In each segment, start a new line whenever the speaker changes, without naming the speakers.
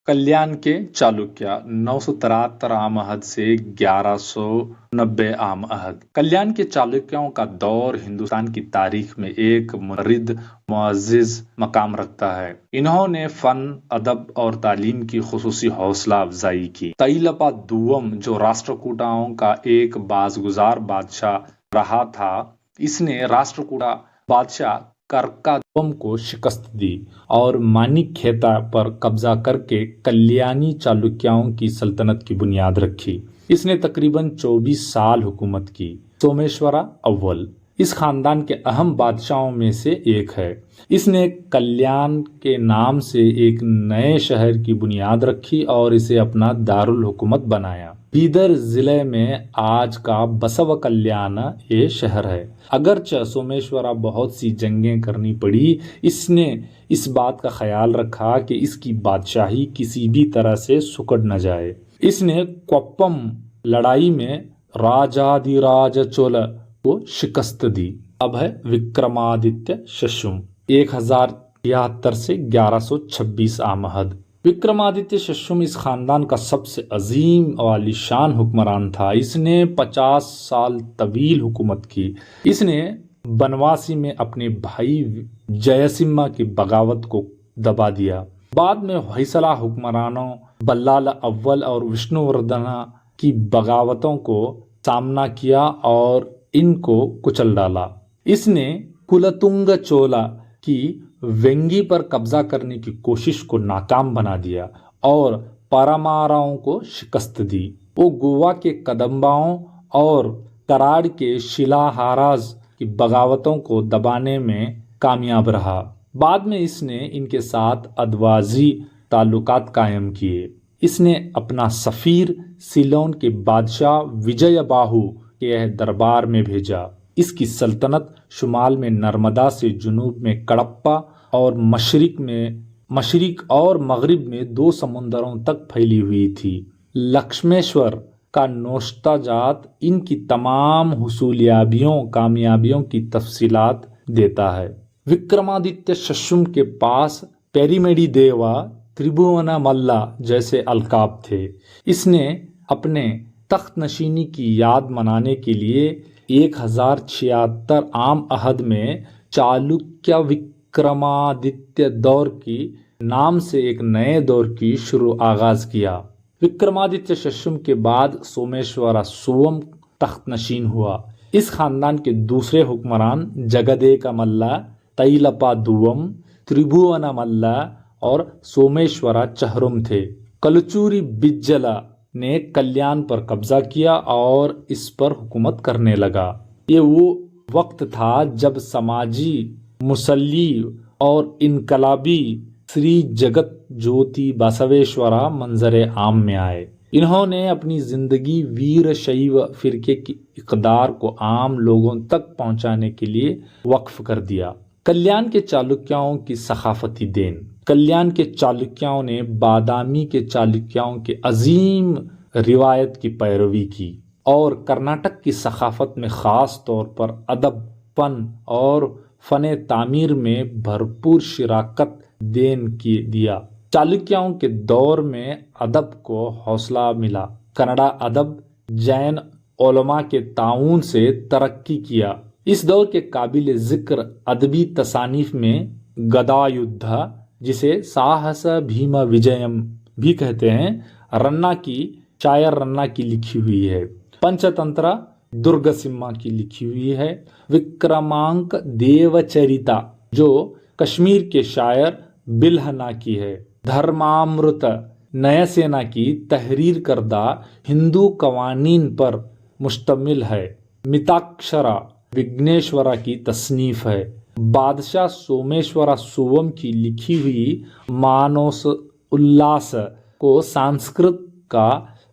कल्याण के चालुक्य 973 आम अहद से 1190 आम अहद। कल्याण के चालुक्यों का दौर हिंदुस्तान की तारीख में एक मुनफरिद मुअज़्ज़िज़ मकाम रखता है। इन्होंने फन, अदब और तालीम की खुसूसी हौसला अफजाई की। तइलपा दुव्वम, जो राष्ट्रकूटाओं का एक बाज़गुज़ार बादशाह रहा था, इसने राष्ट्रकूटा बादशाह करकाद्वम को शिकस्त दी और मानिकखेता पर कब्जा करके कल्याणी चालुक्यों की सल्तनत की बुनियाद रखी। इसने तकरीबन 24 साल हुकूमत की। सोमेश्वरा अव्वल इस खानदान के अहम बादशाहों में से एक है। इसने कल्याण के नाम से एक नए शहर की बुनियाद रखी और इसे अपना दारुल हुकूमत बनाया। बीदर जिले में आज का बसव कल्याण ये शहर है। अगरचे सोमेश्वरा बहुत सी जंगें करनी पड़ी, इसने इस बात का ख्याल रखा कि इसकी बादशाही किसी भी तरह से सुकड़ न जाए। इसने कोप्पम लड़ाई में राजाधिराज चोल को शिकस्त दी। अब है विक्रमादित्य शशुम 1073 से 1126 आमहद। विक्रमादित्य शशुम इस खानदान का सबसे अजीम और आलीशान हुक्मरान था। इसने 50 साल तवील हुकूमत की। इसने बनवासी में अपने भाई जयसिम्हा की बगावत को दबा दिया। बाद में होयसला हुक्मरानों बल्लाल अव्वल और विष्णुवर्धना की बगावतों को सामना किया और इनको कुचल डाला। इसने कुलतुंग चोला की वेंगी पर कब्जा करने की कोशिश को नाकाम बना दिया और परमाराओं को शिकस्त दी। वो गोवा के कदम्बाओं और कराड़ के शिलाहाराज की बगावतों को दबाने में कामयाब रहा। बाद में इसने इनके साथ अदवाजी ताल्लुकात कायम किए। इसने अपना सफीर सिलोन के बादशाह विजय बाहु के दरबार में भेजा। इसकी सल्तनत शुमाल में नर्मदा से जुनूब में कड़प्पा और मशरिक और मगरिब में 2 समुंदरों तक फैली हुई थी। लक्ष्मेश्वर का नोश्ता जात इनकी तमाम कामयाबियों की तफसीलात देता है। विक्रमादित्य शशुम के पास पेरीमेडी देवा, त्रिभुवन मल्ला जैसे अलकाब थे। इसने अपने तख्त नशीनी की याद मनाने के लिए 1076 आम अहद में चालुक्य विक्रमादित्य दौर की नाम से एक नए दौर की आगाज किया। विक्रमादित्य शशुम के बाद सोमेश्वरा सुवम तख्त नशीन हुआ। इस खानदान के दूसरे हुक्मरान जगदेका मल्ला, तइलपा दुव्वम, त्रिभुवन मल्ला और सोमेश्वरा चहरुम थे। कलचूरी बिज्जला ने कल्याण पर कब्जा किया और इस पर हुकूमत करने लगा। ये वो वक्त था जब समाजी मुसल्ली और इनकलाबी श्री जगत ज्योति बसवेश्वरा मंजरे आम में आए। इन्होंने अपनी जिंदगी वीर शैव फिरके की इक़दार को आम लोगों तक पहुंचाने के लिए वक्फ कर दिया। कल्याण के चालुक्यों की सखाफती देन। कल्याण के चालुक्यों ने बादामी के चालुक्यों के अजीम रिवायत की पैरवी की और कर्नाटक की सखाफत में ख़ास तौर पर अदब, फन और फ़न तामीर में भरपूर शिराकत दिया। चालुक्यों के दौर में अदब को हौसला मिला। कन्नड़ा अदब जैन उलमा के ताउन से तरक्की किया। इस दौर के काबिल जिक्र अदबी तसानीफ में गदा युद्ध, जिसे साहस भीम विजयम भी कहते हैं, शायर रन्ना की लिखी हुई है। पंचतंत्र दुर्ग सिम्हा की लिखी हुई है। विक्रमांक देवचरिता, जो कश्मीर के शायर बिल्हना की है। धर्मामृत नयसेना की तहरीर करदा हिंदू कवानीन पर मुश्तमिल है। मिताक्षरा विघ्नेश्वरा की तसनीफ है। बादशाह सोमेश्वरा सुवम की लिखी हुई मानस उल्लास को संस्कृत का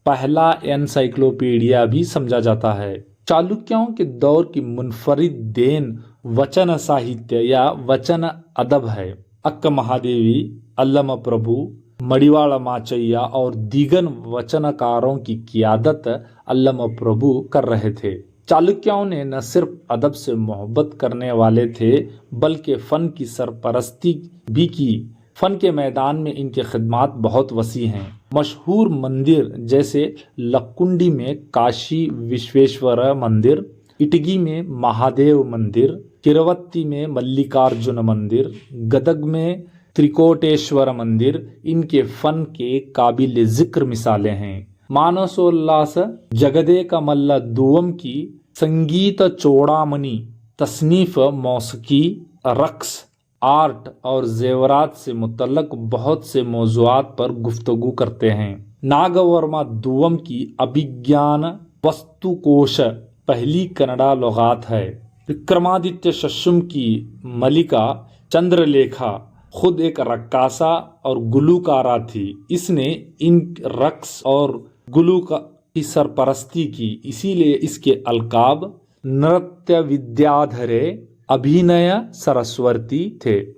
पहला एनसाइक्लोपीडिया भी समझा जाता है। चालुक्यों के दौर की मुनफरिद देन वचन साहित्य या वचन अदब है। अक्क महादेवी, अल्लम प्रभु, मड़िवाड़ माचैया और दीगन वचनकारों की क़ियादत अल्लम प्रभु कर रहे थे। चालुक्यों ने न सिर्फ अदब से मोहब्बत करने वाले थे, बल्कि फ़न की सरपरस्ती भी की। فن کے میدان میں ان کے خدمات بہت وسیع ہیں۔ مشہور مندر جیسے لکنڈی میں کاشی وشویشور مندر، اٹگی میں مہادیو مندر، کرواتی میں ملیکارجن مندر، گدگ میں تریکوٹیشور مندر ان کے فن کے قابل ذکر مثالیں ہیں۔ مانسولاس جگدے کا ملہ دوم کی سنگیت چوڑامنی تصنیف موسیقی، رقص، آرٹ اور زیورات سے متعلق بہت سے موضوعات پر گفتگو کرتے ہیں۔ ناگورما دوم کی ابھیگیان وستو کوش پہلی کنڑا لغات ہے۔ وکرمادتیہ ششم کی ملکہ چندرلیکھا خود ایک رقاصہ اور گلوکارہ تھی۔ اس نے ان رقص اور گلوکار کی سرپرستی کی، اسی لیے اس کے القاب نرتیہ ودیادھرے، ابھینیا سرسوتی تھے۔